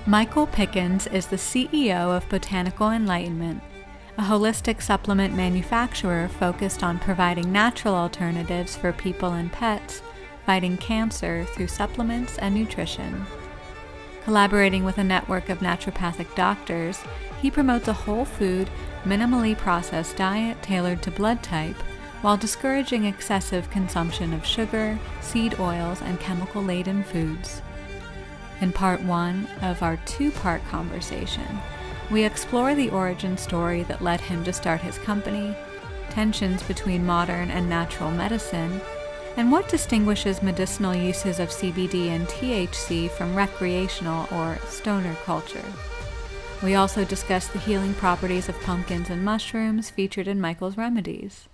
Michael Pickens is the CEO of Botanical Enlightenment, a holistic supplement manufacturer focused on providing natural alternatives for people and pets fighting cancer through supplements and nutrition. Collaborating with a network of naturopathic doctors, he promotes a whole food, minimally processed diet tailored to blood type, while discouraging excessive consumption of sugar, seed oils, and chemical-laden foods. In part 1 of our 2-part conversation, we explore the origin story that led him to start his company, tensions between modern and natural medicine, and what distinguishes medicinal uses of CBD and THC from recreational or stoner culture. We also discuss the healing properties of pumpkins and mushrooms featured in Michael's remedies.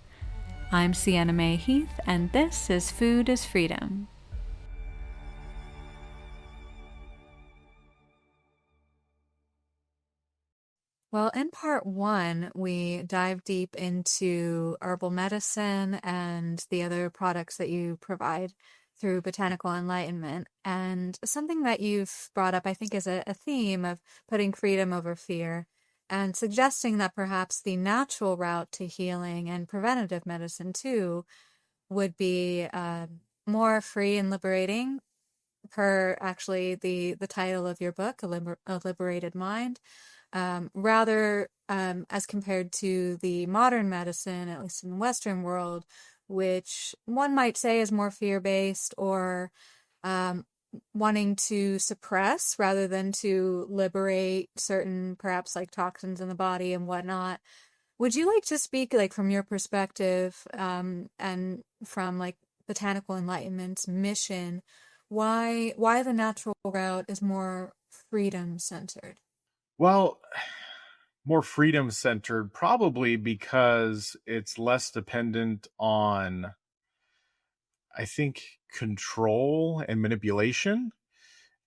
I'm Sienna Mae Heath, and this is Food is Freedom. Well, in part 1, we dive deep into herbal medicine and the other products that you provide through Botanical Enlightenment. And something that you've brought up, I think, is a theme of putting freedom over fear and suggesting that perhaps the natural route to healing and preventative medicine, too, would be more free and liberating, per actually the title of your book, A Liberated Mind. Rather as compared to the modern medicine, at least in the Western world, which one might say is more fear-based or wanting to suppress rather than to liberate certain, perhaps like toxins in the body and whatnot. Would you like to speak like from your perspective and from like Botanical Enlightenment's mission, why the natural route is more freedom-centered? Well, more freedom centered, probably because it's less dependent on, I think, control and manipulation.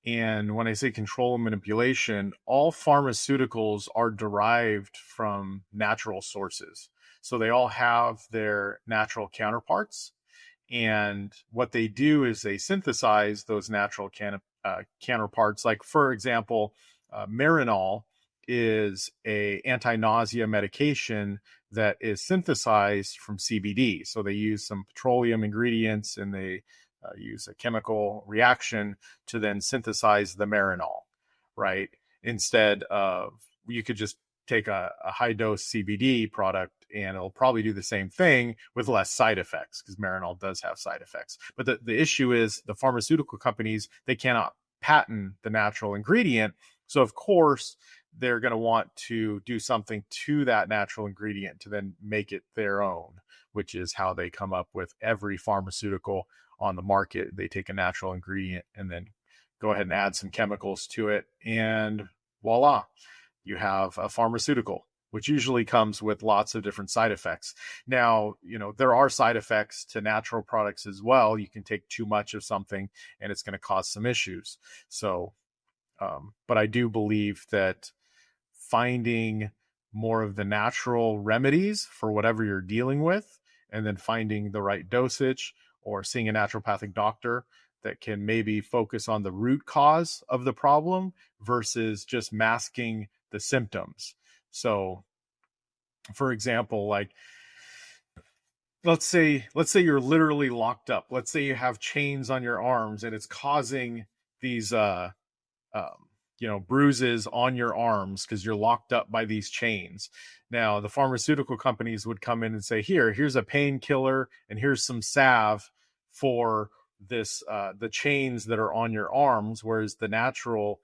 And when I say control and manipulation, all pharmaceuticals are derived from natural sources. So they all have their natural counterparts. And what they do is they synthesize those natural counterparts. Like, for example, Marinol is a anti-nausea medication that is synthesized from CBD. So they use some petroleum ingredients and they use a chemical reaction to then synthesize the Marinol, right? Instead of, you could just take a high dose CBD product and it'll probably do the same thing with less side effects, because Marinol does have side effects. But the issue is the pharmaceutical companies, they cannot patent the natural ingredient. So of course, they're going to want to do something to that natural ingredient to then make it their own, which is how they come up with every pharmaceutical on the market. They take a natural ingredient and then go ahead and add some chemicals to it. And voila, you have a pharmaceutical, which usually comes with lots of different side effects. Now, there are side effects to natural products as well. You can take too much of something and it's going to cause some issues. So, but I do believe that finding more of the natural remedies for whatever you're dealing with, and then finding the right dosage or seeing a naturopathic doctor that can maybe focus on the root cause of the problem versus just masking the symptoms. So, for example, like, let's say you're literally locked up. Let's say you have chains on your arms and it's causing these bruises on your arms because you're locked up by these chains. Now, the pharmaceutical companies would come in and say, here's a painkiller and here's some salve for this, the chains that are on your arms. Whereas the natural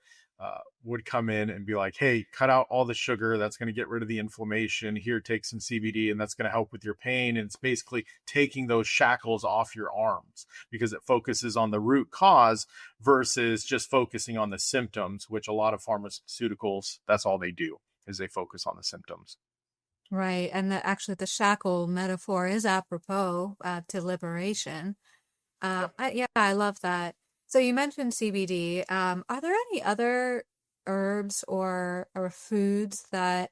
would come in and be like, hey, cut out all the sugar. That's going to get rid of the inflammation. Here, take some CBD and that's going to help with your pain. And it's basically taking those shackles off your arms because it focuses on the root cause versus just focusing on the symptoms, which a lot of pharmaceuticals, that's all they do, is they focus on the symptoms. Right. And actually the shackle metaphor is apropos to liberation. I love that. So you mentioned CBD. Are there any other herbs or foods that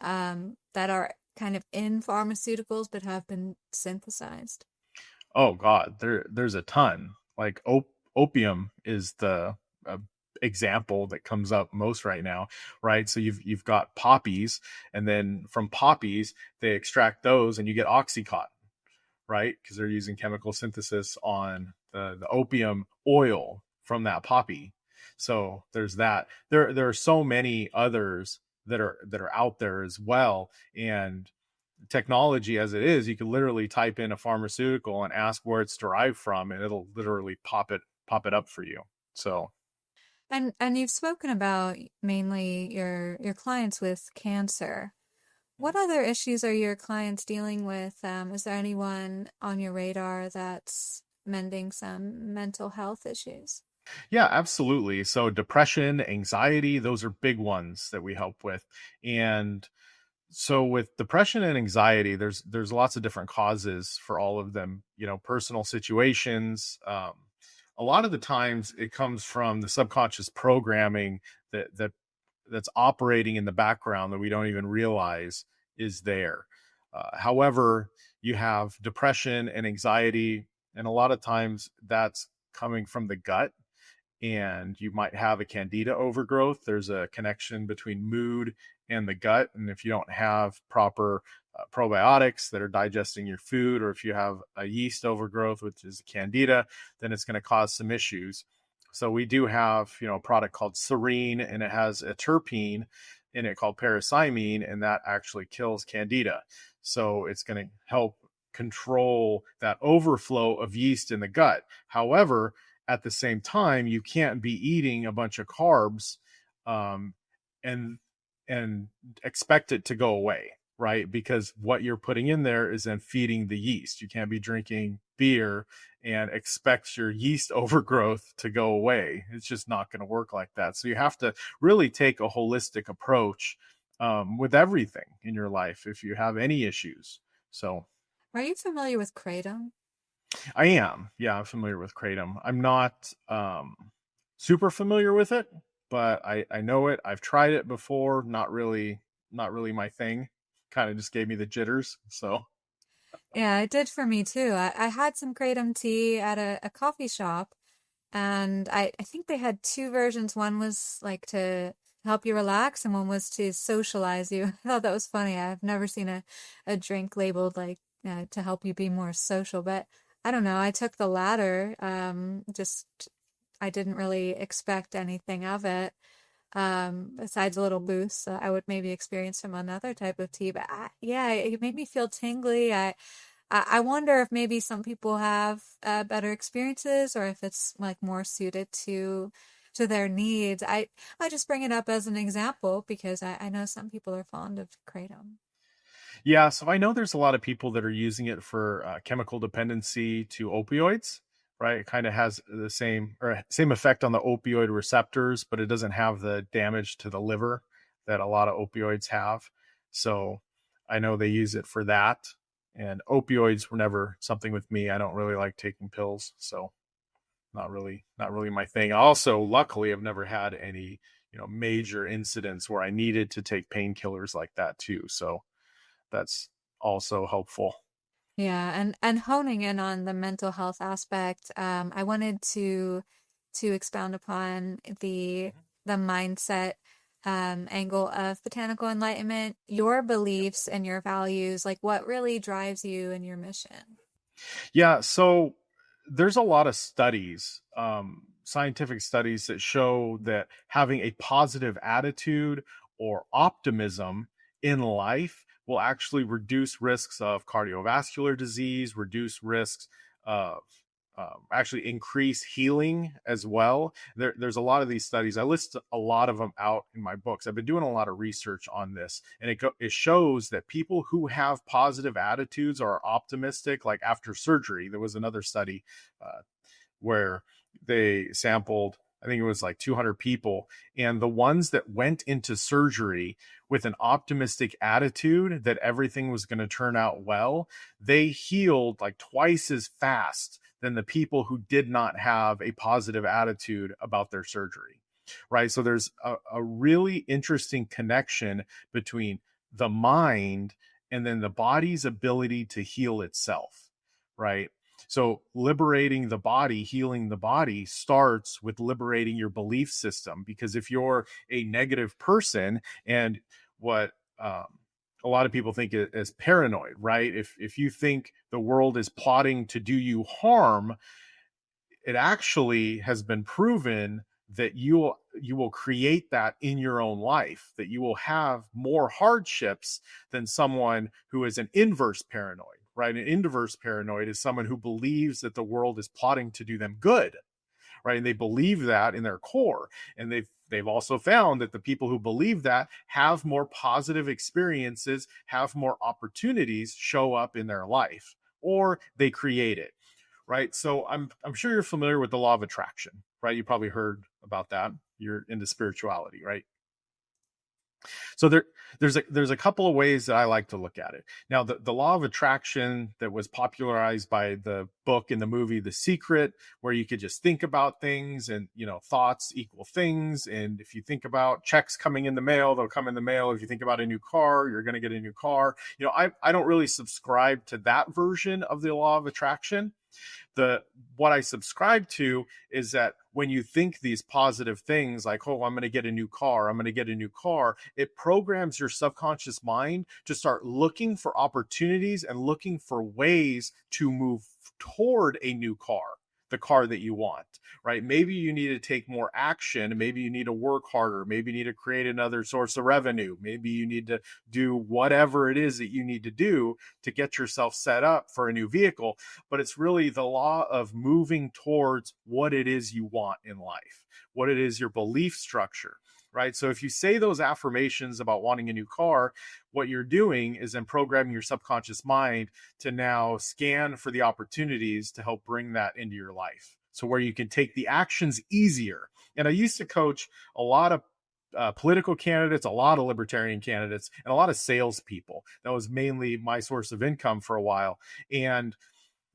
are kind of in pharmaceuticals but have been synthesized? Oh God, there's a ton. Like opium is the example that comes up most right now, right? So you've got poppies, and then from poppies they extract those, and you get oxycontin, right? Because they're using chemical synthesis on the opium oil from that poppy. So there's that. There are so many others that are out there as well, and technology as it is, you can literally type in a pharmaceutical and ask where it's derived from, and it'll literally pop it up for you. So And you've spoken about mainly your clients with cancer. What other issues are your clients dealing with? Is there anyone on your radar that's mending some mental health issues? yeah, absolutely. So depression, anxiety, those are big ones that we help with. And so with depression and anxiety, there's lots of different causes for all of them, personal situations. A lot of the times it comes from the subconscious programming that's operating in the background that we don't even realize is there. However, you have depression and anxiety, and a lot of times that's coming from the gut, and you might have a candida overgrowth. There's a connection between mood and the gut. And if you don't have proper probiotics that are digesting your food, or if you have a yeast overgrowth, which is candida, then it's going to cause some issues. So we do have, a product called Serene, and it has a terpene in it called parathymine, and that actually kills candida. So it's going to help control that overflow of yeast in the gut. However, at the same time, you can't be eating a bunch of carbs, um, and and expect it to go away, right? Because what you're putting in there is then feeding the yeast. You can't be drinking beer and expect your yeast overgrowth to go away. It's just not going to work like that. So you have to really take a holistic approach, with everything in your life if you have any issues. So Are you familiar with kratom? I am. Yeah, I'm familiar with kratom. I'm not super familiar with it, but I know it. I've tried it before. Not really my thing. Kind of just gave me the jitters. So Yeah, it did for me too. I had some kratom tea at a coffee shop, and I think they had two versions. One was like to help you relax, and one was to socialize you. I thought that was funny. I've never seen a drink labeled like to help you be more social, but I don't know. I took the latter. Just I didn't really expect anything of it. Besides a little boost I would maybe experience from another type of tea. But yeah, it made me feel tingly. I wonder if maybe some people have better experiences, or if it's like more suited to their needs. I just bring it up as an example because I know some people are fond of kratom. yeah, so I know there's a lot of people that are using it for chemical dependency to opioids, right? It kind of has the same effect on the opioid receptors, but it doesn't have the damage to the liver that a lot of opioids have. So I know they use it for that. And opioids were never something with me. I don't really like taking pills, so not really my thing. Also, luckily, I've never had any, major incidents where I needed to take painkillers like that too. So that's also helpful. Yeah, and honing in on the mental health aspect, I wanted to expound upon the mindset angle of botanical enlightenment, your beliefs and your values, like what really drives you and your mission. Yeah, so there's a lot of studies, scientific studies that show that having a positive attitude or optimism in life will actually reduce risks of cardiovascular disease, reduce risks of actually increase healing as well. There's a lot of these studies. I list a lot of them out in my books. I've been doing a lot of research on this, and it shows that people who have positive attitudes or are optimistic, like after surgery, there was another study where they sampled, I think it was like 200 people, and the ones that went into surgery with an optimistic attitude that everything was going to turn out well, they healed like twice as fast than the people who did not have a positive attitude about their surgery. Right. So there's a really interesting connection between the mind and then the body's ability to heal itself. Right. So liberating the body, healing the body starts with liberating your belief system. Because if you're a negative person, and what a lot of people think as paranoid, right? If you think the world is plotting to do you harm, it actually has been proven that you will create that in your own life, that you will have more hardships than someone who is an inverse paranoid, right? An inverse paranoid is someone who believes that the world is plotting to do them good, right? And they believe that in their core. And they've also found that the people who believe that have more positive experiences, have more opportunities show up in their life, or they create it, right? So I'm sure you're familiar with the law of attraction, right? You probably heard about that. You're into spirituality, right? So there's a couple of ways that I like to look at it. Now, the law of attraction that was popularized by the book and the movie The Secret, where you could just think about things, and thoughts equal things. And if you think about checks coming in the mail, they'll come in the mail. If you think about a new car, you're going to get a new car. I don't really subscribe to that version of the law of attraction. What I subscribe to is that when you think these positive things like, oh, I'm going to get a new car, I'm going to get a new car, it programs your subconscious mind to start looking for opportunities and looking for ways to move toward a new car, the car that you want, right? Maybe you need to take more action. Maybe you need to work harder. Maybe you need to create another source of revenue. Maybe you need to do whatever it is that you need to do to get yourself set up for a new vehicle. But it's really the law of moving towards what it is you want in life, what it is, your belief structure, right? So if you say those affirmations about wanting a new car, what you're doing is then programming your subconscious mind to now scan for the opportunities to help bring that into your life. So where you can take the actions easier. And I used to coach a lot of political candidates, a lot of libertarian candidates, and a lot of salespeople. That was mainly my source of income for a while. And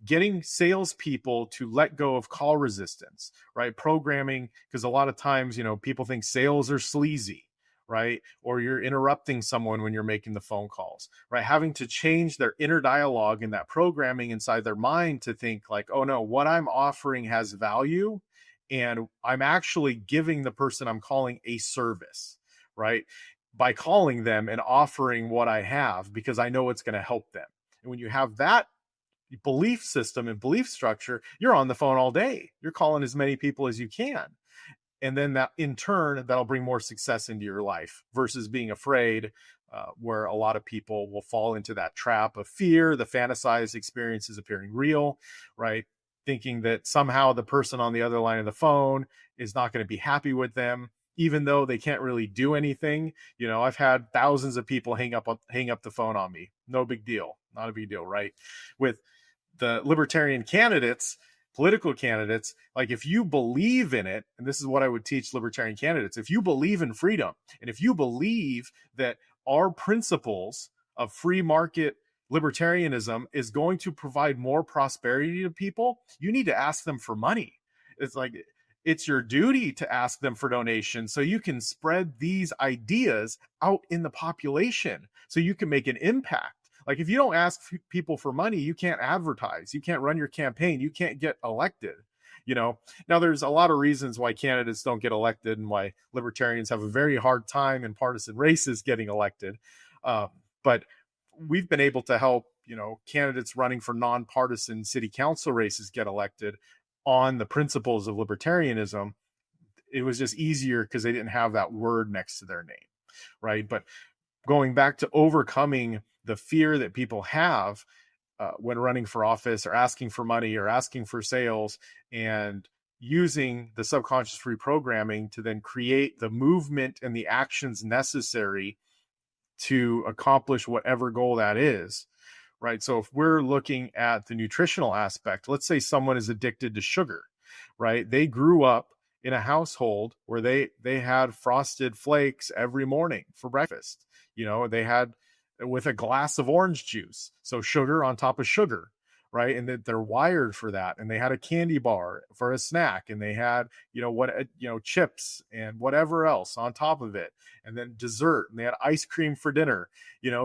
getting salespeople to let go of call resistance, right? Programming, because a lot of times, people think sales are sleazy, right? Or you're interrupting someone when you're making the phone calls, right? Having to change their inner dialogue and that programming inside their mind to think like, oh no, what I'm offering has value, and I'm actually giving the person I'm calling a service, right? By calling them and offering what I have, because I know it's going to help them. And when you have that belief system and belief structure, you're on the phone all day. You're calling as many people as you can. And then that in turn, that'll bring more success into your life versus being afraid, where a lot of people will fall into that trap of fear, the fantasized experiences appearing real, right? Thinking that somehow the person on the other line of the phone is not going to be happy with them, even though they can't really do anything. I've had thousands of people hang up the phone on me. No big deal. Not a big deal, right? With the libertarian candidates, political candidates, like if you believe in it, and this is what I would teach libertarian candidates, if you believe in freedom, and if you believe that our principles of free market libertarianism is going to provide more prosperity to people, you need to ask them for money. It's like, it's your duty to ask them for donations so you can spread these ideas out in the population so you can make an impact. Like if you don't ask people for money, you can't advertise, you can't run your campaign, you can't get elected. Now there's a lot of reasons why candidates don't get elected and why libertarians have a very hard time in partisan races getting elected. But we've been able to help, candidates running for nonpartisan city council races get elected on the principles of libertarianism. It was just easier because they didn't have that word next to their name, right? But going back to overcoming the fear that people have when running for office or asking for money or asking for sales, and using the subconscious reprogramming to then create the movement and the actions necessary to accomplish whatever goal that is, right? So if we're looking at the nutritional aspect, let's say someone is addicted to sugar, right? They grew up in a household where they had frosted flakes every morning for breakfast. They had with a glass of orange juice, so sugar on top of sugar, right? And that they're wired for that. And they had a candy bar for a snack, and they had chips and whatever else on top of it, and then dessert, and they had ice cream for dinner.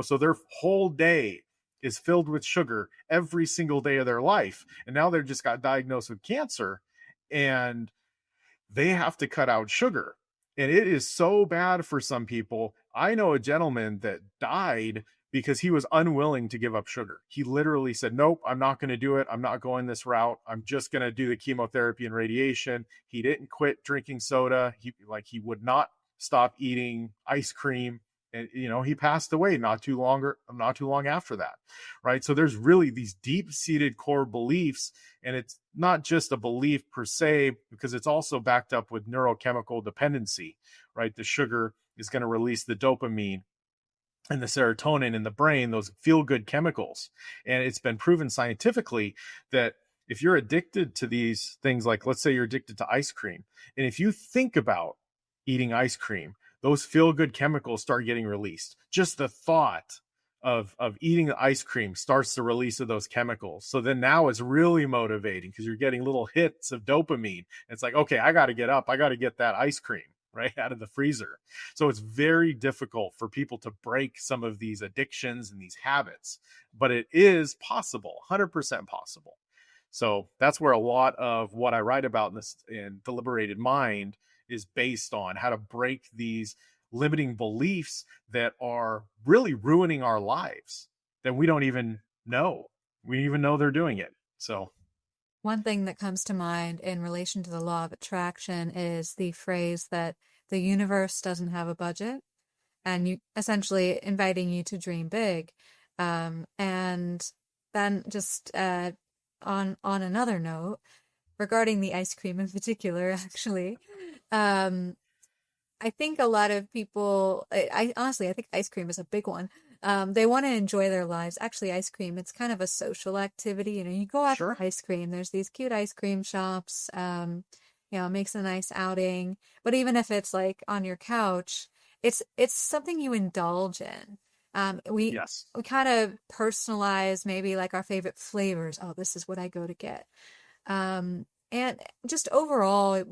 So their whole day is filled with sugar every single day of their life. And now they've just got diagnosed with cancer, and they have to cut out sugar. And it is so bad for some people. I know a gentleman that died because he was unwilling to give up sugar. He literally said, nope, I'm not going to do it. I'm not going this route. I'm just going to do the chemotherapy and radiation. He didn't quit drinking soda. He would not stop eating ice cream. And, he passed away not too long after that. Right. So there's really these deep seated core beliefs, and it's not just a belief per se, because it's also backed up with neurochemical dependency, right? The sugar is going to release the dopamine and the serotonin in the brain, those feel good chemicals. And it's been proven scientifically that if you're addicted to these things, like let's say you're addicted to ice cream, and if you think about eating ice cream, those feel good chemicals start getting released. Just the thought of eating the ice cream starts the release of those chemicals. So then now it's really motivating because you're getting little hits of dopamine. It's like, okay, I got to get up. I got to get that ice cream right out of the freezer. So it's very difficult for people to break some of these addictions and these habits, but it is possible, 100% possible. So that's where a lot of what I write about in the Liberated Mind is based on how to break these limiting beliefs that are really ruining our lives that we don't even know. We even know they're doing it. So One thing that comes to mind in relation to the law of attraction is the phrase that the universe doesn't have a budget, and you essentially inviting you to dream big. And then just on another note, regarding the ice cream in particular, actually, um, I think a lot of people, I honestly, I think ice cream is a big one. They want to enjoy their lives. Actually, ice cream, it's kind of a social activity. You go out sure. for ice cream. There's these cute ice cream shops. It makes a nice outing. But even if it's like on your couch, it's something you indulge in. Yes. We kind of personalize maybe like our favorite flavors. Oh, this is what I go to get. And just overall,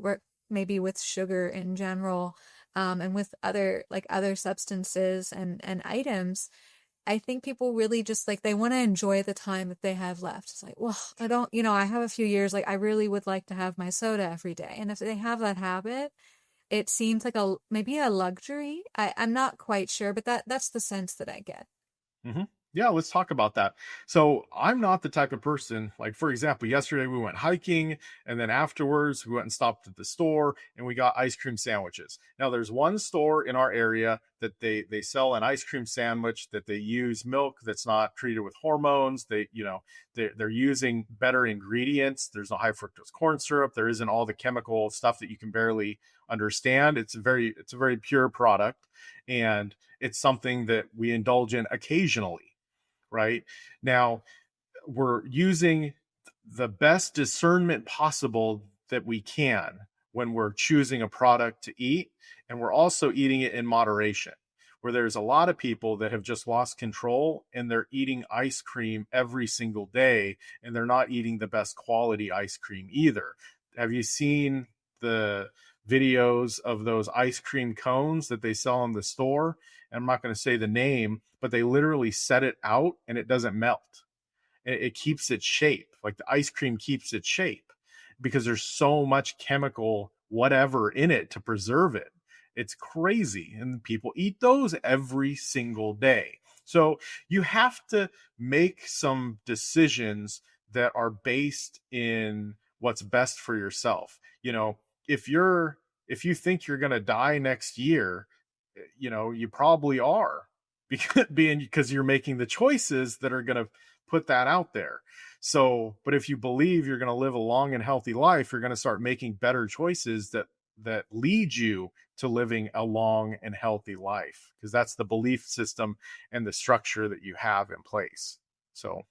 maybe with sugar in general, and with other substances and items, I think people really just like they want to enjoy the time that they have left. It's like, well, I don't, I have a few years, like I really would like to have my soda every day. And if they have that habit, it seems like maybe a luxury. I'm not quite sure, but that's the sense that I get. Mm-hmm. Yeah, let's talk about that. So I'm not the type of person, like, for example, yesterday we went hiking, and then afterwards we went and stopped at the store and we got ice cream sandwiches. Now there's one store in our area that they sell an ice cream sandwich that they use milk that's not treated with hormones. They're using better ingredients. There's no high fructose corn syrup. There isn't all the chemical stuff that you can barely understand. It's a very pure product, and it's something that we indulge in occasionally. Right now, we're using the best discernment possible that we can when we're choosing a product to eat, and we're also eating it in moderation. Where there's a lot of people that have just lost control and they're eating ice cream every single day, and they're not eating the best quality ice cream either. Have you seen the videos of those ice cream cones that they sell in the store? And I'm not going to say the name, but they literally set it out and it doesn't melt. It keeps its shape. Like the ice cream keeps its shape because there's so much chemical whatever in it to preserve it. It's crazy. And people eat those every single day. So you have to make some decisions that are based in what's best for yourself. If you think you're going to die next year, you probably are because you're making the choices that are going to put that out there. So, but if you believe you're going to live a long and healthy life, you're going to start making better choices that lead you to living a long and healthy life, because that's the belief system and the structure that you have in place. So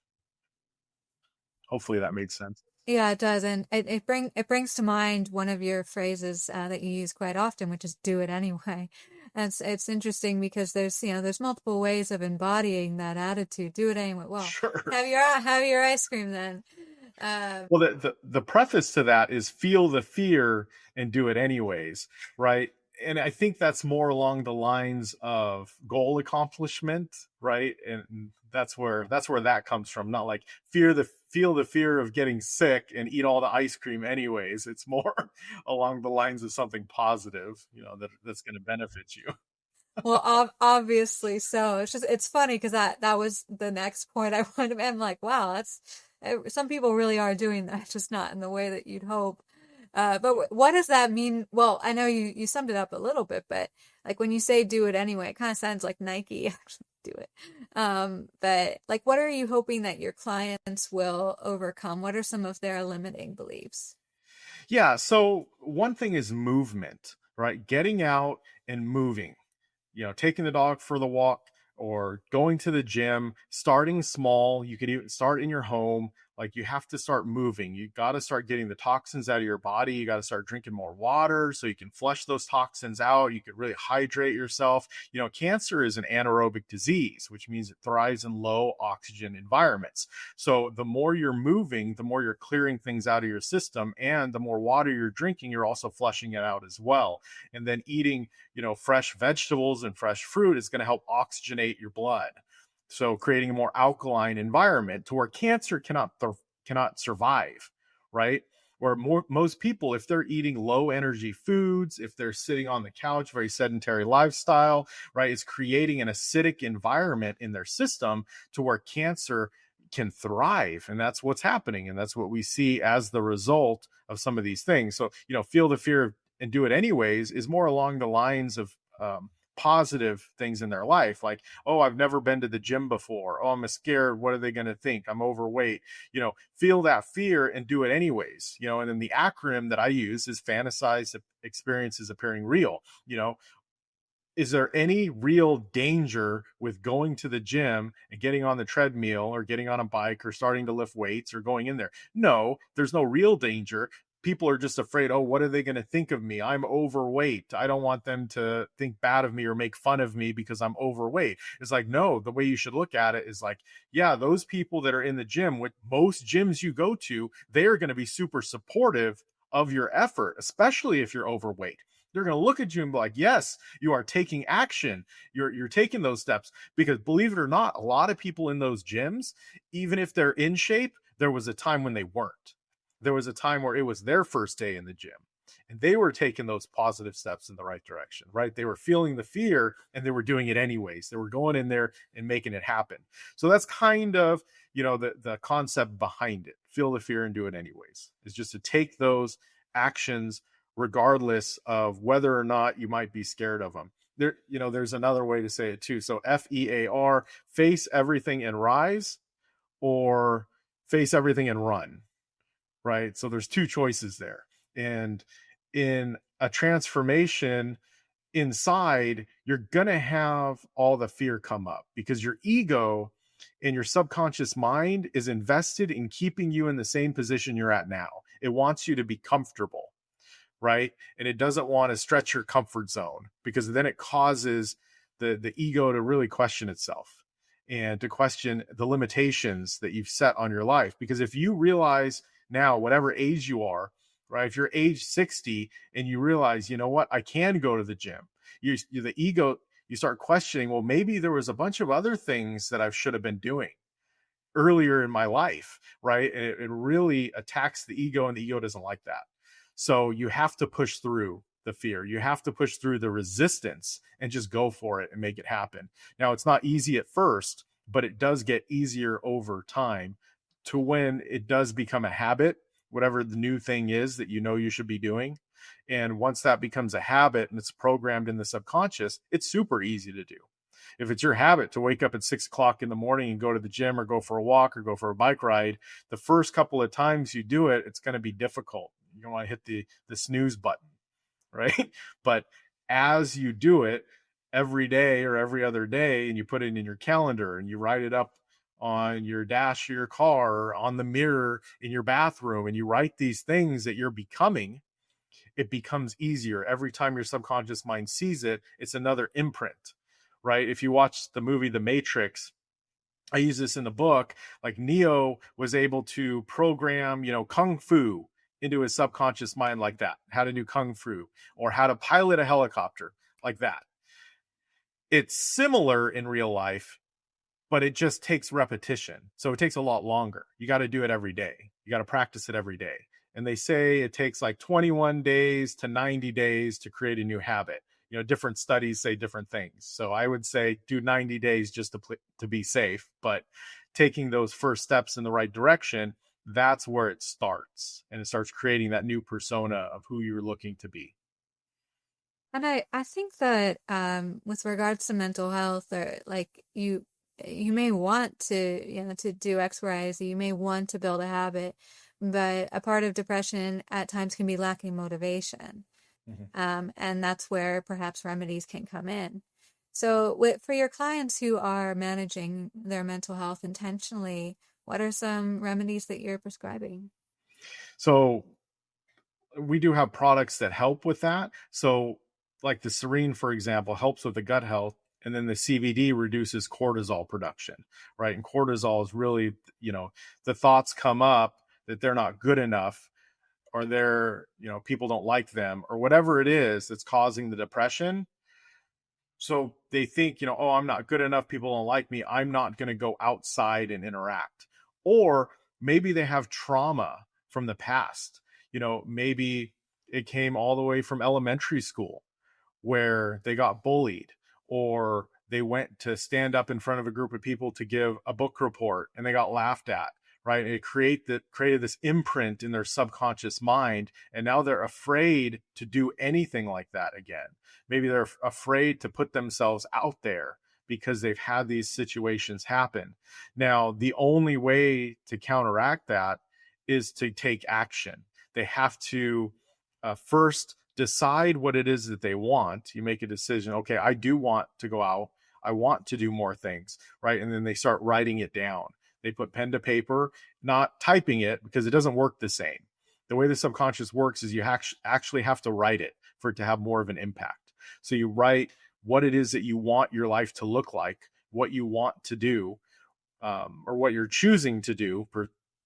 hopefully that made sense. Yeah, it does, and it brings to mind one of your phrases that you use quite often, which is "do it anyway." And it's interesting because there's multiple ways of embodying that attitude. Do it anyway. Well, Sure. have your ice cream then. Well, the preface to that is feel the fear and do it anyways, right? and I think that's more along the lines of goal accomplishment, right? And that's where that comes from. Not like feel the fear of getting sick and eat all the ice cream anyways. It's more along the lines of something positive, that's going to benefit you. Well, obviously so. It's funny because that was the next point I wanted to make. I'm like, wow, that's some people really are doing that, just not in the way that you'd hope. But what does that mean? Well, I know you summed it up a little bit, but like when you say do it anyway, it kind of sounds like Nike actually do it. But like, what are you hoping that your clients will overcome? What are some of their limiting beliefs? Yeah, so one thing is movement, right? Getting out and moving, taking the dog for the walk or going to the gym, starting small. You could even start in your home. Like you have to start moving. You got to start getting the toxins out of your body. You got to start drinking more water so you can flush those toxins out. You could really hydrate yourself. Cancer is an anaerobic disease, which means it thrives in low oxygen environments. So the more you're moving, the more you're clearing things out of your system, and the more water you're drinking, you're also flushing it out as well. And then eating fresh vegetables and fresh fruit is going to help oxygenate your blood. So creating a more alkaline environment to where cancer cannot survive, right? Where most people, if they're eating low energy foods, if they're sitting on the couch, very sedentary lifestyle, right, it's creating an acidic environment in their system to where cancer can thrive. And that's what's happening. And that's what we see as the result of some of these things. So, feel the fear and do it anyways is more along the lines of positive things in their life, like, oh, I've never been to the gym before, oh, I'm scared, what are they going to think, I'm overweight. Feel that fear and do it anyways. And then the acronym that I use is fantasize experiences appearing real. Is there any real danger with going to the gym and getting on the treadmill or getting on a bike or starting to lift weights or going in there? No, there's no real danger. People are just afraid, oh, what are they going to think of me? I'm overweight. I don't want them to think bad of me or make fun of me because I'm overweight. It's like, no, the way you should look at it is like, yeah, those people that are in the gym, with most gyms you go to, they are going to be super supportive of your effort, especially if you're overweight. They're going to look at you and be like, yes, you are taking action. You're taking those steps. Because believe it or not, a lot of people in those gyms, even if they're in shape, there was a time when they weren't. There was a time where it was their first day in the gym and they were taking those positive steps in the right direction, right? They were feeling the fear and they were doing it anyways. They were going in there and making it happen. So that's kind of, the concept behind it. Feel the fear and do it anyways. Is just to take those actions regardless of whether or not you might be scared of them. There's another way to say it too. So FEAR, face everything and rise, or face everything and run, right? So there's two choices there. And in a transformation inside, you're going to have all the fear come up because your ego and your subconscious mind is invested in keeping you in the same position you're at now. It wants you to be comfortable, right? And it doesn't want to stretch your comfort zone because then it causes the ego to really question itself and to question the limitations that you've set on your life. Because if you realize now, whatever age you are, right, if you're age 60 and you realize, you know what, I can go to the gym, the ego, you start questioning, well, maybe there was a bunch of other things that I should have been doing earlier in my life, right? And it really attacks the ego, and the ego doesn't like that. So you have to push through the fear. You have to push through the resistance and just go for it and make it happen. Now, it's not easy at first, but it does get easier over time to when it does become a habit, whatever the new thing is that you should be doing. And once that becomes a habit and it's programmed in the subconscious, it's super easy to do. If it's your habit to wake up at 6 o'clock in the morning and go to the gym or go for a walk or go for a bike ride, the first couple of times you do it, it's going to be difficult. You don't want to hit the snooze button, right? But as you do it every day or every other day, and you put it in your calendar and you write it up on your dash of your car or on the mirror in your bathroom, and you write these things that you're becoming, it becomes easier. Every time your subconscious mind sees it, it's another imprint, right? If you watch the movie The Matrix, I use this in the book, like Neo was able to program, kung fu into his subconscious mind like that, how to do kung fu or how to pilot a helicopter like that. It's similar in real life, but it just takes repetition. So it takes a lot longer. You got to do it every day. You got to practice it every day. And they say it takes like 21 days to 90 days to create a new habit. You know, different studies say different things. So I would say do 90 days just to be safe, but taking those first steps in the right direction, that's where it starts. And it starts creating that new persona of who you're looking to be. And I think that with regards to mental health, or like you may want to, you know, to do X, Y, Z, you may want to build a habit, but a part of depression at times can be lacking motivation. And that's where perhaps remedies can come in. So for your clients who are managing their mental health intentionally, what are some remedies that you're prescribing? So we do have products that help with that. So like the Serene, for example, helps with the gut health. And then the CBD reduces cortisol production, right? And cortisol is really, you know, the thoughts come up that they're not good enough, or they're, you know, people don't like them, or whatever it is that's causing the depression. So they think, you know, oh, I'm not good enough. People don't like me. I'm not going to go outside and interact. Or maybe they have trauma from the past. You know, maybe it came all the way from elementary school where they got bullied, or they went to stand up in front of a group of people to give a book report and they got laughed at, right? And it created this imprint in their subconscious mind. And now they're afraid to do anything like that again. Maybe they're afraid to put themselves out there because they've had these situations happen. Now, the only way to counteract that is to take action. They have to first decide what it is that they want. You make a decision. Okay, I do want to go out. I want to do more things, right? And then they start writing it down. They put pen to paper, not typing it, because it doesn't work the same. The way the subconscious works is you actually have to write it for it to have more of an impact. So you write what it is that you want your life to look like, what you want to do, or what you're choosing to do.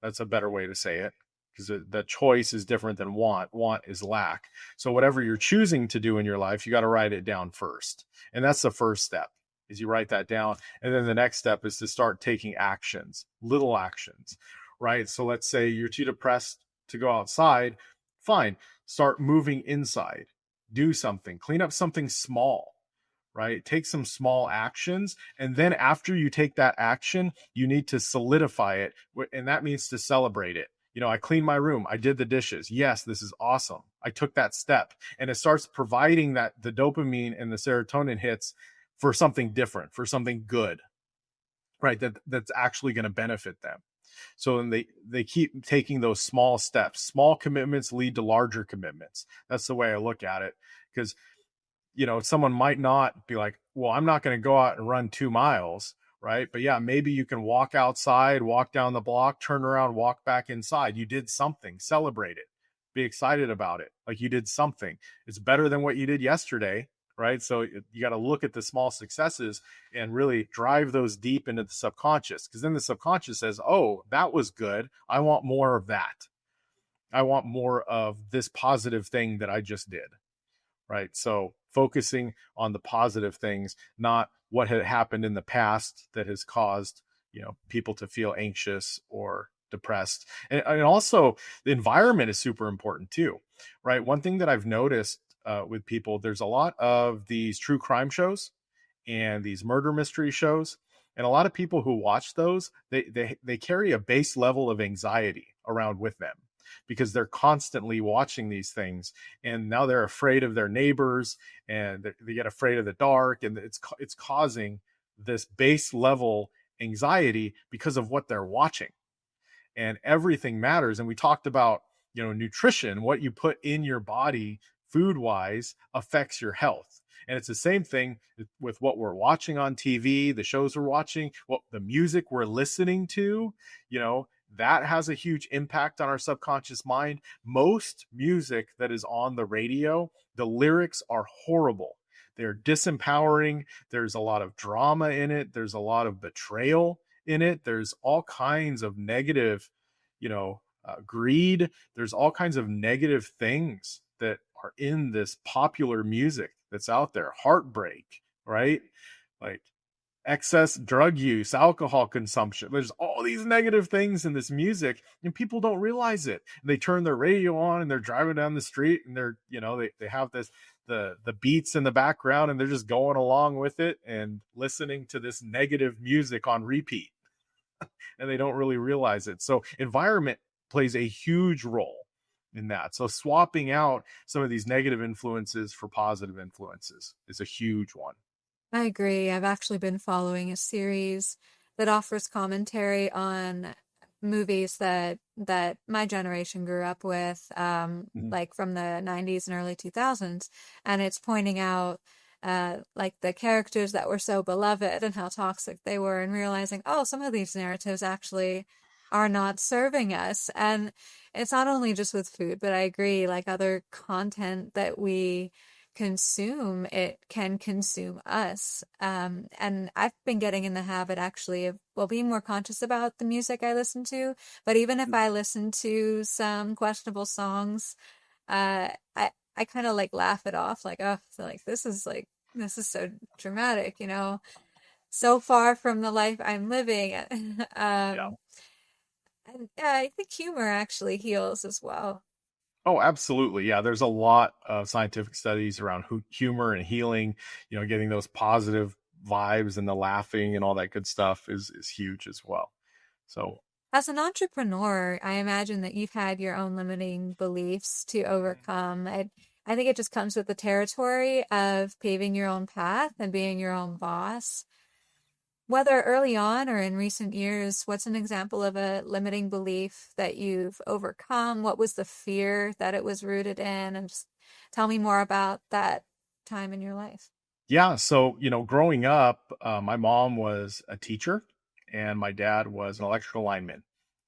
That's a better way to say it, because the choice is different than want. Want is lack. So whatever you're choosing to do in your life, you got to write it down first. And that's the first step, is you write that down. And then the next step is to start taking actions, little actions, right? So let's say you're too depressed to go outside. Fine. Start moving inside. Do something. Clean up something small, right? Take some small actions. And then after you take that action, you need to solidify it. And that means to celebrate it. You know, I cleaned my room. I did the dishes. Yes, this is awesome. I took that step. And it starts providing that the dopamine and the serotonin hits for something different, for something good, right? That's actually going to benefit them. So they keep taking those small steps. Small commitments lead to larger commitments. That's the way I look at it. Because, you know, someone might not be like, well, I'm not going to go out and run 2 miles, right? But yeah, maybe you can walk outside, walk down the block, turn around, walk back inside. You did something. Celebrate it. Be excited about it. Like you did something. It's better than what you did yesterday, right? So you got to look at the small successes and really drive those deep into the subconscious, because then the subconscious says, oh, that was good. I want more of that. I want more of this positive thing that I just did, right? So focusing on the positive things, not what had happened in the past that has caused, you know, people to feel anxious or depressed. And also the environment is super important too, right? One thing that I've noticed with people, there's a lot of these true crime shows and these murder mystery shows, and a lot of people who watch those, they carry a base level of anxiety around with them, because they're constantly watching these things, and now they're afraid of their neighbors, and they get afraid of the dark, and it's causing this base level anxiety because of what they're watching. And everything matters. And we talked about, you know, nutrition, what you put in your body food wise affects your health. And it's the same thing with what we're watching on TV, the shows we're watching, what the music we're listening to, you know, that has a huge impact on our subconscious mind. Most music that is on the radio, the lyrics are horrible. They're disempowering. There's a lot of drama in it. There's a lot of betrayal in it. There's all kinds of negative, you know, greed. There's all kinds of negative things that are in this popular music that's out there. Heartbreak, right? Like excess drug use, alcohol consumption. There's all these negative things in this music, and people don't realize it. And they turn their radio on and they're driving down the street, and they're, they have this the beats in the background, and they're just going along with it and listening to this negative music on repeat, and they don't really realize it. So environment plays a huge role in that. So swapping out some of these negative influences for positive influences is a huge one. I agree. I've actually been following a series that offers commentary on movies that my generation grew up with, Mhm. like from the 90s and early 2000s, and it's pointing out like the characters that were so beloved and how toxic they were, and realizing, oh, some of these narratives actually are not serving us. And it's not only just with food, but I agree, like other content that we consume, it can consume us. And I've been getting in the habit actually of, well, being more conscious about the music I listen to. But even if I listen to some questionable songs, I kind of like laugh it off, like, oh, so like this is so dramatic, so far from the life I'm living. Yeah. And yeah, I think humor actually heals as well. Oh, absolutely. Yeah, there's a lot of scientific studies around humor and healing. Getting those positive vibes and the laughing and all that good stuff is huge as well. So, As an entrepreneur, I imagine that you've had your own limiting beliefs to overcome. I think it just comes with the territory of paving your own path and being your own boss. Whether early on or in recent years, what's an example of a limiting belief that you've overcome? What was the fear that it was rooted in? And just tell me more about that time in your life. yeah, so growing up, my mom was a teacher and my dad was an electrical lineman,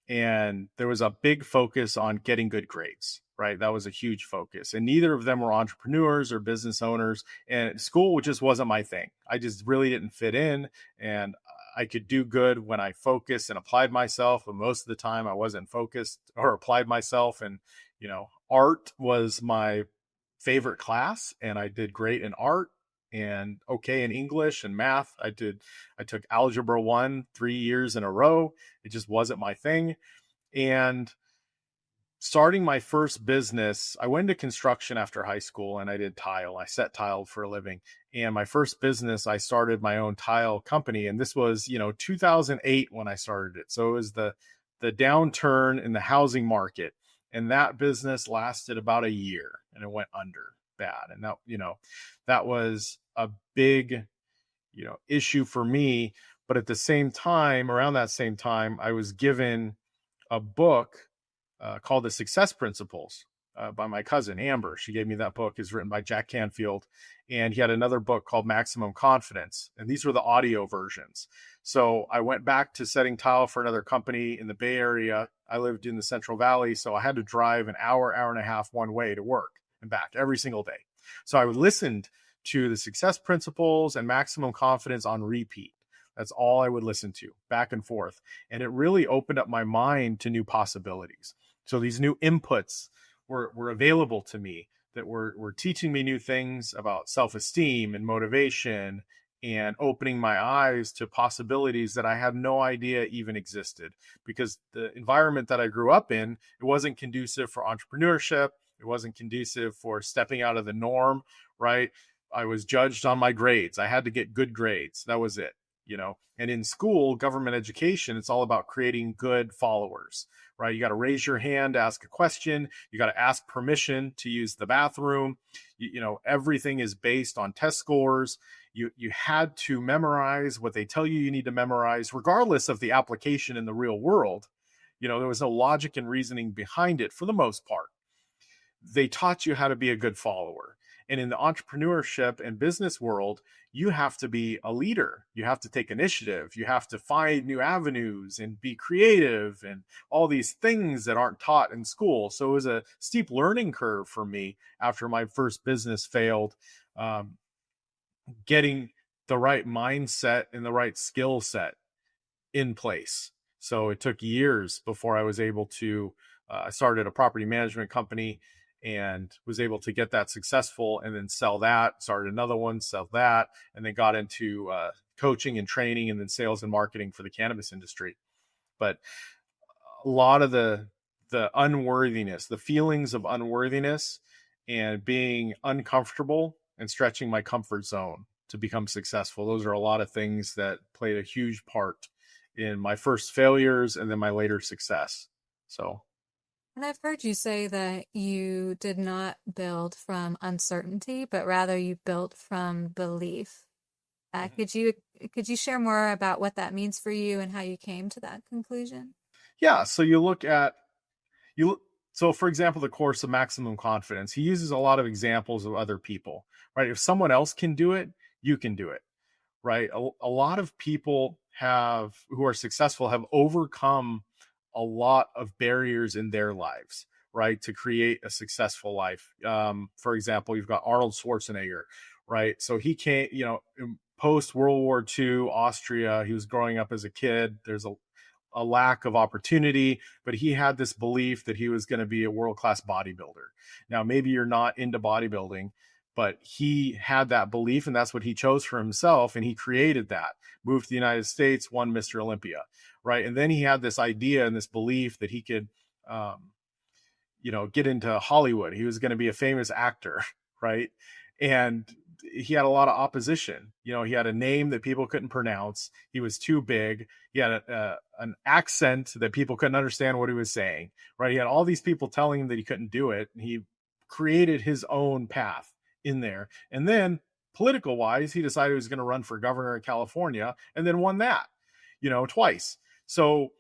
and there was a big focus on getting good grades. Right, that was a huge focus, and neither of them were entrepreneurs or business owners. And school just wasn't my thing. I just really didn't fit in, and I could do good when I focused and applied myself, but most of the time I wasn't focused or applied myself. And art was my favorite class, and I did great in art and okay in English and math. I took algebra 1 3 years in a row. It just wasn't my thing. And starting my first business, I went into construction after high school, and I did tile. I set tile for a living. And my first business, I started my own tile company. And this was, 2008 when I started it. So it was the downturn in the housing market. And that business lasted about a year, and it went under bad. And that was a big, issue for me. But at the same time, around that same time, I was given a book called The Success Principles by my cousin Amber. She gave me that book. It's written by Jack Canfield, and he had another book called Maximum Confidence, and these were the audio versions. So I went back to setting tile for another company in the Bay Area. I lived in the Central Valley, so I had to drive an hour, hour and a half one way to work and back every single day. So I listened to The Success Principles and Maximum Confidence on repeat. That's all I would listen to, back and forth. And it really opened up my mind to new possibilities. So these new inputs were available to me that were teaching me new things about self-esteem and motivation, and opening my eyes to possibilities that I had no idea even existed, because the environment that I grew up in, it wasn't conducive for entrepreneurship. It wasn't conducive for stepping out of the norm, right? I was judged on my grades. I had to get good grades. That was it. And in school, government education, it's all about creating good followers, right? You got to raise your hand to ask a question. You got to ask permission to use the bathroom. Everything is based on test scores. You had to memorize what they tell you need to memorize, regardless of the application in the real world. There was no logic and reasoning behind it for the most part. They taught you how to be a good follower. And in the entrepreneurship and business world, you have to be a leader. You have to take initiative. You have to find new avenues and be creative and all these things that aren't taught in school. So it was a steep learning curve for me after my first business failed, getting the right mindset and the right skill set in place. So it took years before I was able to I started a property management company and was able to get that successful and then sell that, started another one, sell that, and then got into coaching and training and then sales and marketing for the cannabis industry. But a lot of the unworthiness, the feelings of unworthiness and being uncomfortable and stretching my comfort zone to become successful. Those are a lot of things that played a huge part in my first failures and then my later success. So, And I've heard you say that you did not build from uncertainty, but rather you built from belief. Could you share more about what that means for you and how you came to that conclusion? yeah, so you look at you so for example, the course of maximum confidence, he uses a lot of examples of other people, right? If someone else can do it, you can do it, right? A lot of people have who are successful have overcome a lot of barriers in their lives, right, to create a successful life. For example, you've got Arnold Schwarzenegger, right? So he came, post World War II Austria. He was growing up as a kid. There's a lack of opportunity, but he had this belief that he was going to be a world-class bodybuilder. Now, maybe you're not into bodybuilding, but he had that belief and that's what he chose for himself. And he created that, moved to the United States, won Mr. Olympia, right? And then he had this idea and this belief that he could, get into Hollywood. He was going to be a famous actor, right? And he had a lot of opposition. He had a name that people couldn't pronounce. He was too big. He had an accent that people couldn't understand what he was saying, right? He had all these people telling him that he couldn't do it. And he created his own path in there. And then political wise, he decided he was going to run for governor of California and then won that, twice. So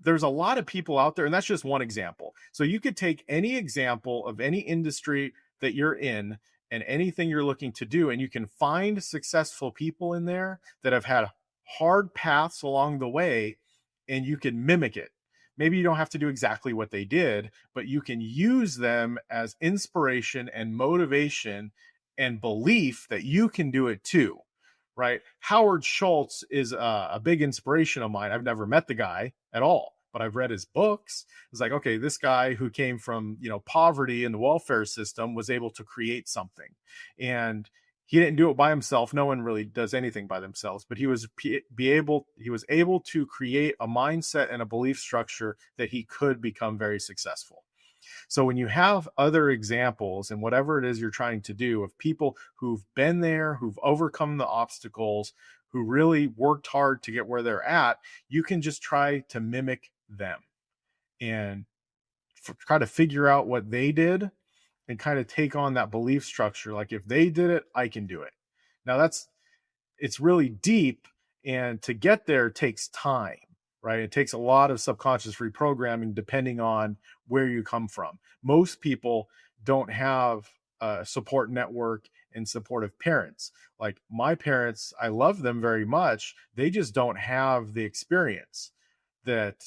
there's a lot of people out there, and that's just one example. So you could take any example of any industry that you're in and anything you're looking to do, and you can find successful people in there that have had hard paths along the way, and you can mimic it. Maybe you don't have to do exactly what they did, but you can use them as inspiration and motivation and belief that you can do it too, right? Howard Schultz is a big inspiration of mine. I've never met the guy at all, but I've read his books. It's like, okay, this guy who came from, poverty in the welfare system was able to create something. And he didn't do it by himself. No one really does anything by themselves, but he was able to create a mindset and a belief structure that he could become very successful. So when you have other examples and whatever it is you're trying to do of people who've been there, who've overcome the obstacles, who really worked hard to get where they're at, you can just try to mimic them and try to figure out what they did and kind of take on that belief structure. Like if they did it, I can do it. Now it's really deep, and to get there takes time, right? It takes a lot of subconscious reprogramming depending on where you come from. Most people don't have a support network and supportive parents. Like my parents, I love them very much. They just don't have the experience that,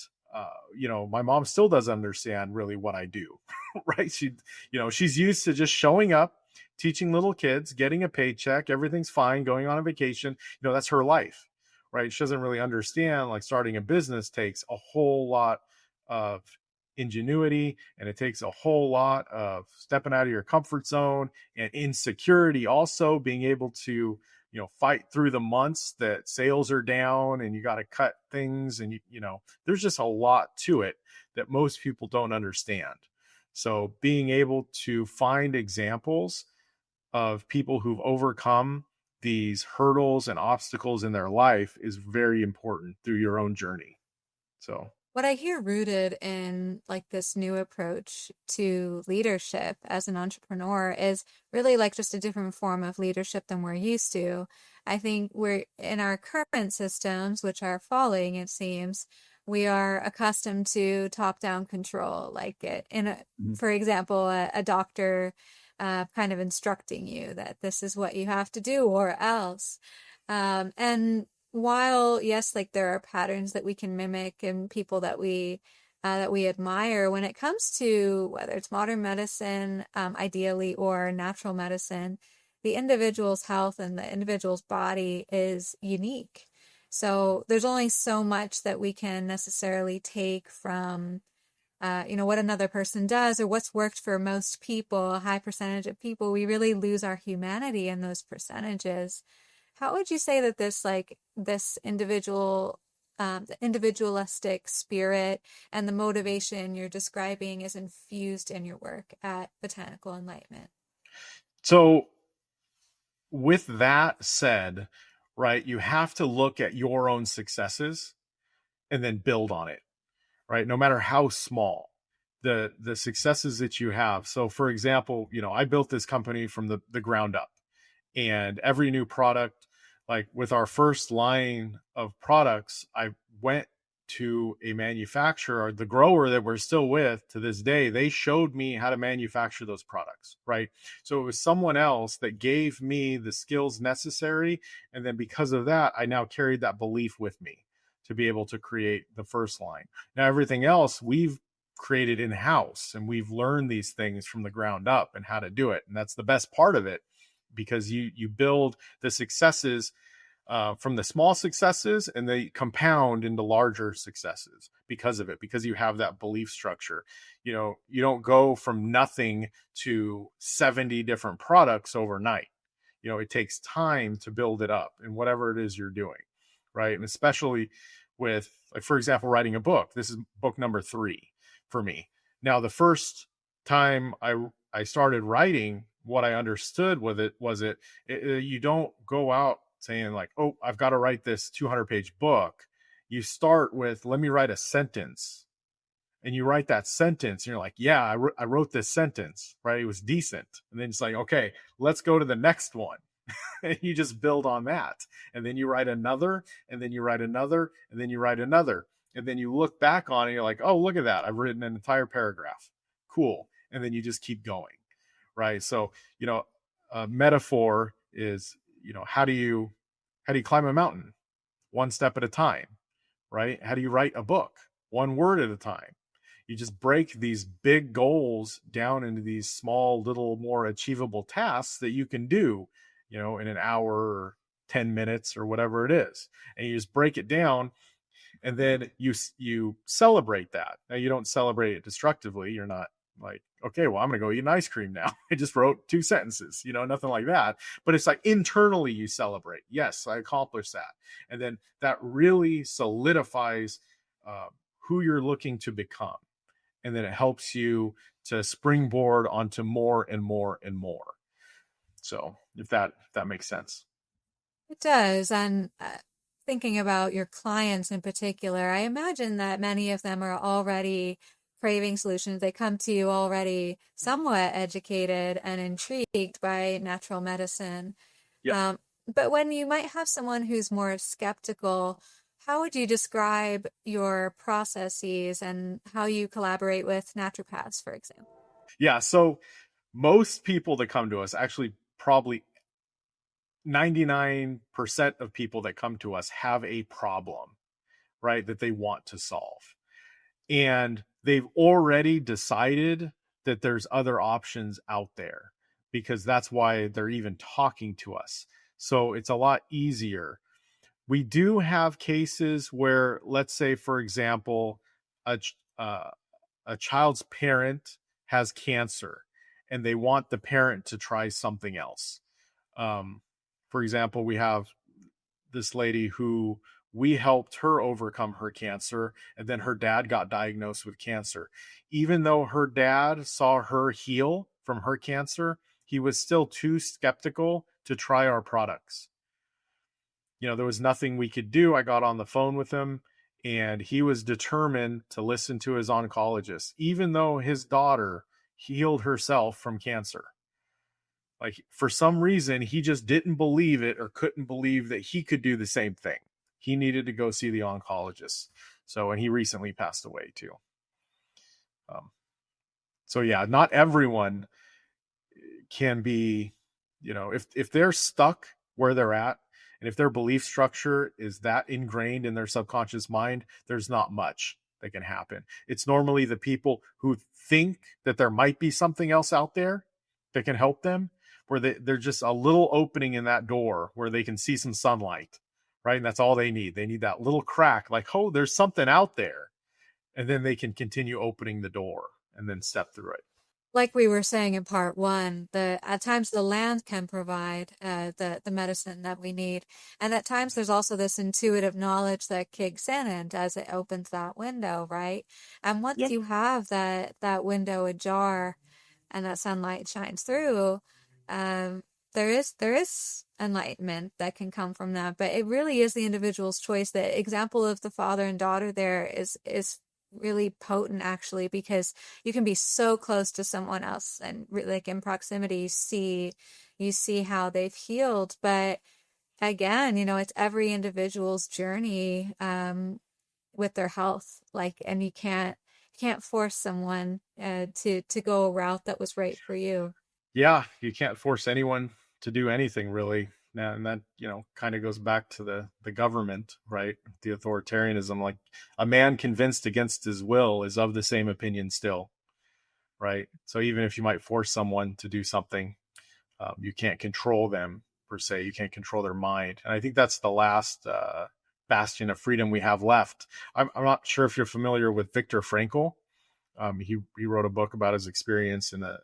my mom still doesn't understand really what I do, right? She's used to just showing up, teaching little kids, getting a paycheck, everything's fine, going on a vacation. That's her life, right? She doesn't really understand like starting a business takes a whole lot of ingenuity, and it takes a whole lot of stepping out of your comfort zone and insecurity, also being able to fight through the months that sales are down and you got to cut things, and there's just a lot to it that most people don't understand. So being able to find examples of people who've overcome these hurdles and obstacles in their life is very important through your own journey. So What I hear rooted in like this new approach to leadership as an entrepreneur is really like just a different form of leadership than we're used to. I think we're in our current systems, which are falling, it seems, we are accustomed to top-down control, like for example, a doctor kind of instructing you that this is what you have to do or else. And while yes, like there are patterns that we can mimic and people that we admire, when it comes to whether it's modern medicine, ideally, or natural medicine, the individual's health and the individual's body is unique. So there's only so much that we can necessarily take from what another person does or what's worked for most people, a high percentage of people, we really lose our humanity in those percentages. How would you say that this the individualistic spirit and the motivation you're describing is infused in your work at Botanical Enlightenment? So with that said, right, you have to look at your own successes and then build on it, right? No matter how small the successes that you have. So for example, I built this company from the ground up, and every new product, like with our first line of products, I went to a manufacturer, the grower that we're still with to this day. They showed me how to manufacture those products, right? So it was someone else that gave me the skills necessary, and then because of that, I now carried that belief with me to be able to create the first line. Now everything else we've created in-house, and we've learned these things from the ground up and how to do it. And that's the best part of it, because you build the successes from the small successes, and they compound into larger successes because of it, because you have that belief structure. You don't go from nothing to 70 different products overnight. It takes time to build it up in whatever it is you're doing, right? And especially with, like, for example, writing a book. This is book number 3 for me. Now, the first time I started writing, what I understood with it was you don't go out saying like, oh, I've got to write this 200-page book. You start with, let me write a sentence. And you write that sentence and you're like, yeah, I wrote this sentence, right? It was decent. And then it's like, okay, let's go to the next one. And you just build on that. And then you write another, and then you write another, and then you write another. And then you look back on it, and you're like, oh, look at that. I've written an entire paragraph. Cool. And then you just keep going, right? So, a metaphor is, how do you climb a mountain? One step at a time, right? How do you write a book? One word at a time. You just break these big goals down into these small, little more achievable tasks that you can do, in an hour or 10 minutes or whatever it is. And you just break it down, and then you celebrate that. Now, you don't celebrate it destructively. You're not like, okay, well, I'm going to go eat an ice cream now. I just wrote 2 sentences, nothing like that. But it's like internally you celebrate. Yes, I accomplished that. And then that really solidifies who you're looking to become. And then it helps you to springboard onto more and more and more. So if that makes sense. It does. And thinking about your clients in particular, I imagine that many of them are already craving solutions. They come to you already somewhat educated and intrigued by natural medicine. Yeah. But when you might have someone who's more skeptical, how would you describe your processes and how you collaborate with naturopaths, for example? Yeah. So most people that come to us, actually probably 99% of people that come to us have a problem, right, that they want to solve. And they've already decided that there's other options out there, because that's why they're even talking to us. So it's a lot easier. We do have cases where, let's say, for example, a child's parent has cancer and they want the parent to try something else. For example, we have this lady who we helped her overcome her cancer, and then her dad got diagnosed with cancer. Even though her dad saw her heal from her cancer, he was still too skeptical to try our products. There was nothing we could do. I got on the phone with him, and he was determined to listen to his oncologist, even though his daughter healed herself from cancer. Like, for some reason, he just didn't believe it, or couldn't believe that he could do the same thing. He needed to go see the oncologist. So, and he recently passed away too. So yeah, not everyone can be, if they're stuck where they're at, and if their belief structure is that ingrained in their subconscious mind, there's not much that can happen. It's normally the people who think that there might be something else out there that can help them, where they're just a little opening in that door where they can see some sunlight, right? And that's all they need. They need that little crack, like, oh, there's something out there. and then they can continue opening the door and then step through it. Like we were saying in part one, at times the land can provide the medicine that we need, and at times there's also this intuitive knowledge that kicks in and as it opens that window, right? And once Yeah. you have that window ajar, and that sunlight shines through, um, there is enlightenment that can come from that. But it really is the individual's choice. The example of the father and daughter there is really potent actually, because you can be so close to someone else and like in proximity you see how they've healed. But again, it's every individual's journey with their health, like, and you can't force someone to go a route that was right for you. Yeah, you can't force anyone to do anything really. Now, and that, kind of goes back to the government, right? The authoritarianism. Like, a man convinced against his will is of the same opinion still, right? So even if you might force someone to do something, you can't control them per se. You can't control their mind. And I think that's the last bastion of freedom we have left. I'm not sure if you're familiar with Viktor Frankl. He wrote a book about his experience in the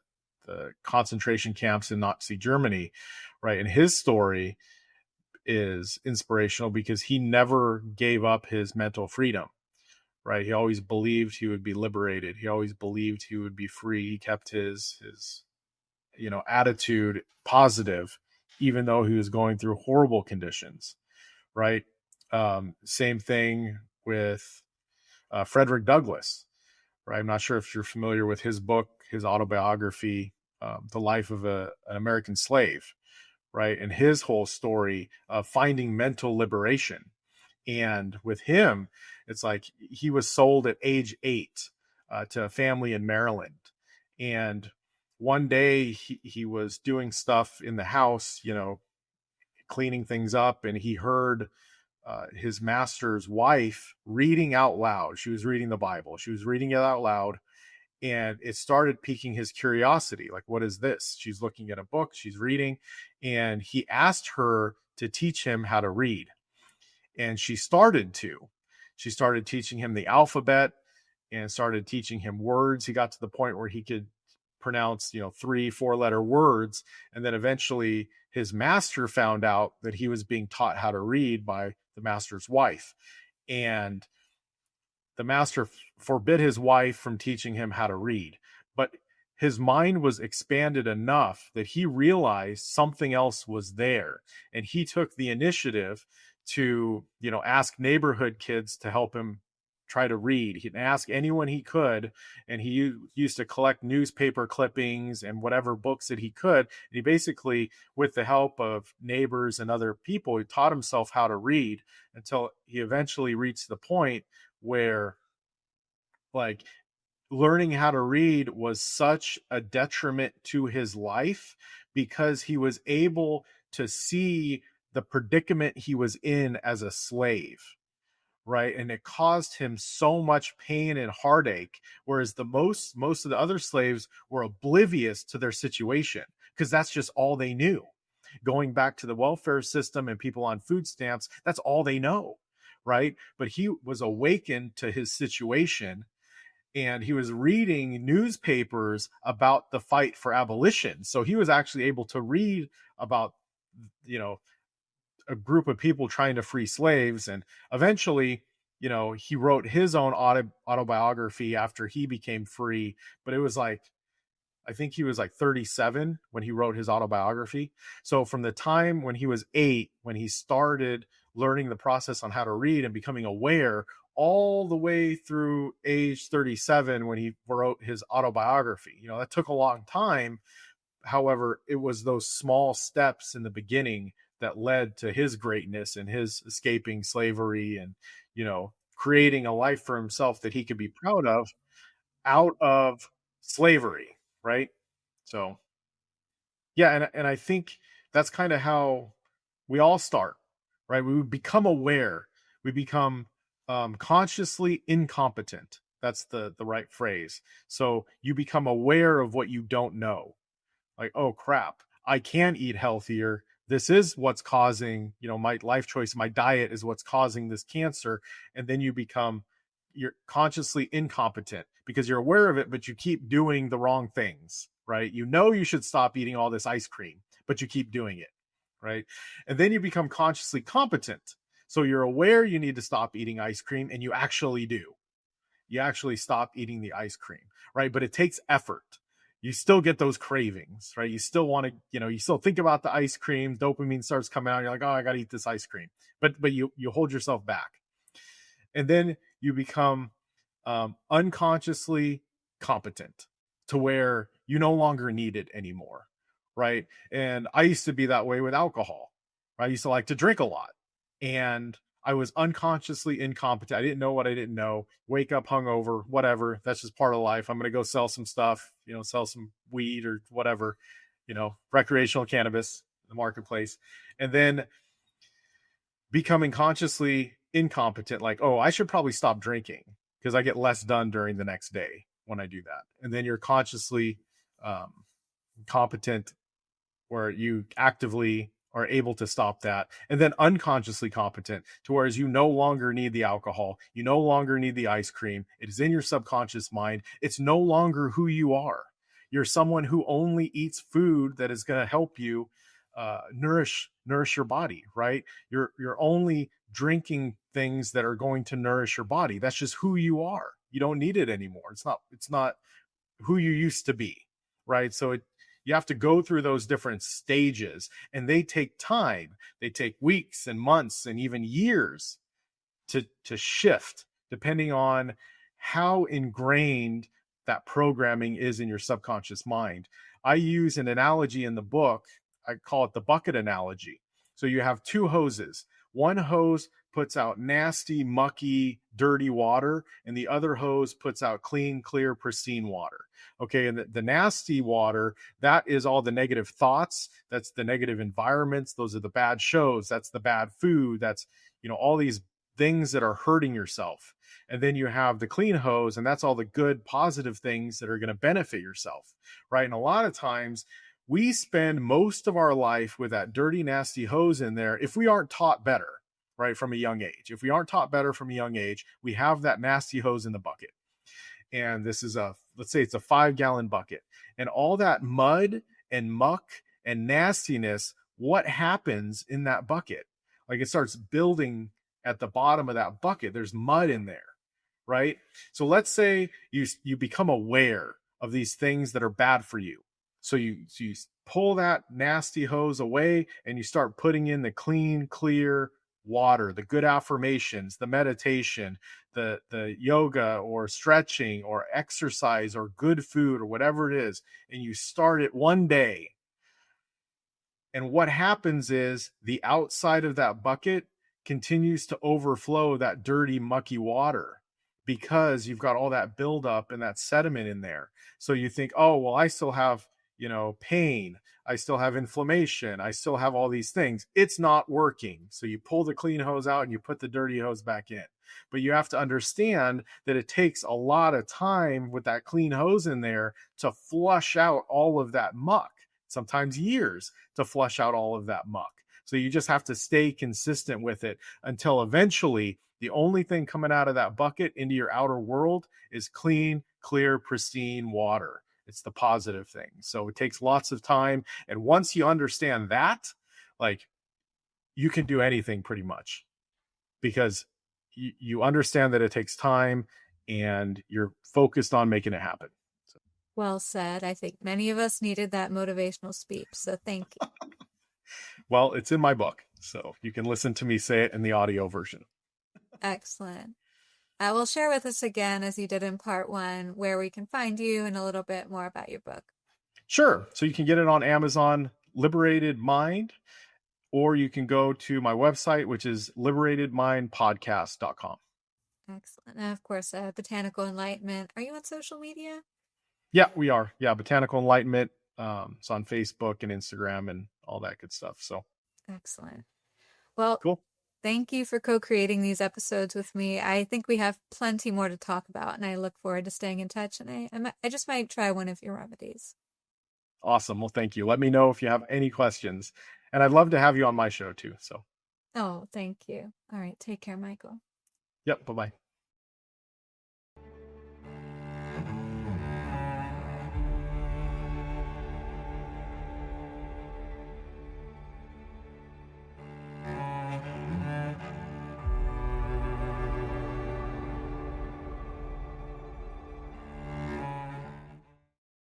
concentration camps in Nazi Germany, right? And his story is inspirational because he never gave up his mental freedom, right? He always believed he would be liberated. He always believed he would be free. He kept his attitude positive, even though he was going through horrible conditions, right? Same thing with Frederick Douglass, right? I'm not sure if you're familiar with his book, his autobiography, The Life of an American Slave, right? And his whole story of finding mental liberation. And with him, it's like he was sold at age 8 to a family in Maryland. And one day he was doing stuff in the house, cleaning things up, and he heard his master's wife reading out loud. She was reading the Bible. She was reading it out loud, and it started piquing his curiosity. Like, what is this? She's looking at a book, she's reading, and he asked her to teach him how to read. And she started to. She started teaching him the alphabet and started teaching him words. He got to the point where he could pronounce, 3-4 letter words. And then eventually his master found out that he was being taught how to read by the master's wife. And the master forbid his wife from teaching him how to read. But his mind was expanded enough that he realized something else was there. And he took the initiative to, ask neighborhood kids to help him try to read. He'd ask anyone he could, and he used to collect newspaper clippings and whatever books that he could. And he basically, with the help of neighbors and other people, he taught himself how to read until he eventually reached the point where, like, learning how to read was such a detriment to his life because he was able to see the predicament he was in as a slave, right? And it caused him so much pain and heartache, whereas the most of the other slaves were oblivious to their situation because that's just all they knew. Going back to the welfare system and people on food stamps, that's all they know, right? But he was awakened to his situation, and he was reading newspapers about the fight for abolition. So he was actually able to read about, a group of people trying to free slaves. And eventually, he wrote his own autobiography after he became free. But it was like, I think he was like 37 when he wrote his autobiography. So from the time when he was 8, when he started learning the process on how to read and becoming aware, all the way through age 37 when he wrote his autobiography, that took a long time. However, it was those small steps in the beginning that led to his greatness and his escaping slavery and, creating a life for himself that he could be proud of out of slavery. Right. So, yeah. And I think that's kind of how we all start, right? We become aware. We become consciously incompetent. That's the right phrase. So you become aware of what you don't know. Like, oh crap, I can eat healthier. This is what's causing, my life choice, my diet is what's causing this cancer. And then you become you're consciously incompetent because you're aware of it, but you keep doing the wrong things, right? You know you should stop eating all this ice cream, but you keep doing it, right? And then you become consciously competent. So you're aware you need to stop eating ice cream, and you actually do. You actually stop eating the ice cream, right? But it takes effort. You still get those cravings, right? You still want to, you still think about the ice cream, dopamine starts coming out, you're like, oh, I got to eat this ice cream. But you hold yourself back. And then you become unconsciously competent to where you no longer need it anymore, right? And I used to be that way with alcohol. Right? I used to like to drink a lot, and I was unconsciously incompetent. I didn't know what I didn't know. Wake up hungover, whatever. That's just part of life. I'm going to go sell some stuff, sell some weed or whatever, recreational cannabis in the marketplace. And then becoming consciously incompetent, like, oh, I should probably stop drinking because I get less done during the next day when I do that. And then you're consciously competent where you actively are able to stop that, and then unconsciously competent to whereas you no longer need the alcohol, you no longer need the ice cream. It is in your subconscious mind. It's no longer who you are. You're someone who only eats food that is going to help you nourish your body, right? You're only drinking things that are going to nourish your body. That's just who you are. You don't need it anymore. It's not who you used to be, right? So you have to go through those different stages, and they take time. They take weeks and months and even years to shift, depending on how ingrained that programming is in your subconscious mind. I use an analogy in the book. I call it the bucket analogy. So you have two hoses. One hose puts out nasty, mucky, dirty water, and the other hose puts out clean, clear, pristine water. Okay, and the nasty water, that is all the negative thoughts. That's the negative environments. Those are the bad shows. That's the bad food. That's, all these things that are hurting yourself. And then you have the clean hose, and that's all the good, positive things that are going to benefit yourself, right? And a lot of times we spend most of our life with that dirty, nasty hose in there if we aren't taught better, right, from a young age. If we aren't taught better from a young age, we have that nasty hose in the bucket. And this is let's say it's a 5-gallon bucket. And all that mud and muck and nastiness, what happens in that bucket? Like, it starts building at the bottom of that bucket. There's mud in there, right? So let's say you become aware of these things that are bad for you. So you pull that nasty hose away, and you start putting in the clean, clear water, the good affirmations, the meditation, the yoga or stretching or exercise or good food or whatever it is. And you start it one day. And what happens is the outside of that bucket continues to overflow that dirty, mucky water because you've got all that buildup and that sediment in there. So you think, oh, well, I still have, pain. I still have inflammation. I still have all these things. It's not working. So you pull the clean hose out and you put the dirty hose back in. But you have to understand that it takes a lot of time with that clean hose in there to flush out all of that muck, sometimes years to flush out all of that muck. So you just have to stay consistent with it until eventually the only thing coming out of that bucket into your outer world is clean, clear, pristine water. It's the positive thing. So it takes lots of time. And once you understand that, like, you can do anything pretty much because you understand that it takes time and you're focused on making it happen. So. Well said. I think many of us needed that motivational speech. So thank you. Well, it's in my book, so you can listen to me say it in the audio version. Excellent. Will share with us again, as you did in part 1, where we can find you and a little bit more about your book. Sure. So you can get it on Amazon, Liberated Mind, or you can go to my website, which is liberatedmindpodcast.com. Excellent. And of course, Botanical Enlightenment. Are you on social media? Yeah, we are. Yeah, Botanical Enlightenment. It's on Facebook and Instagram and all that good stuff. So excellent. Well, cool. Thank you for co-creating these episodes with me. I think we have plenty more to talk about, and I look forward to staying in touch. And I just might try one of your remedies. Awesome. Well, thank you. Let me know if you have any questions. And I'd love to have you on my show too. So. Oh, thank you. All right. Take care, Michael. Yep. Bye-bye.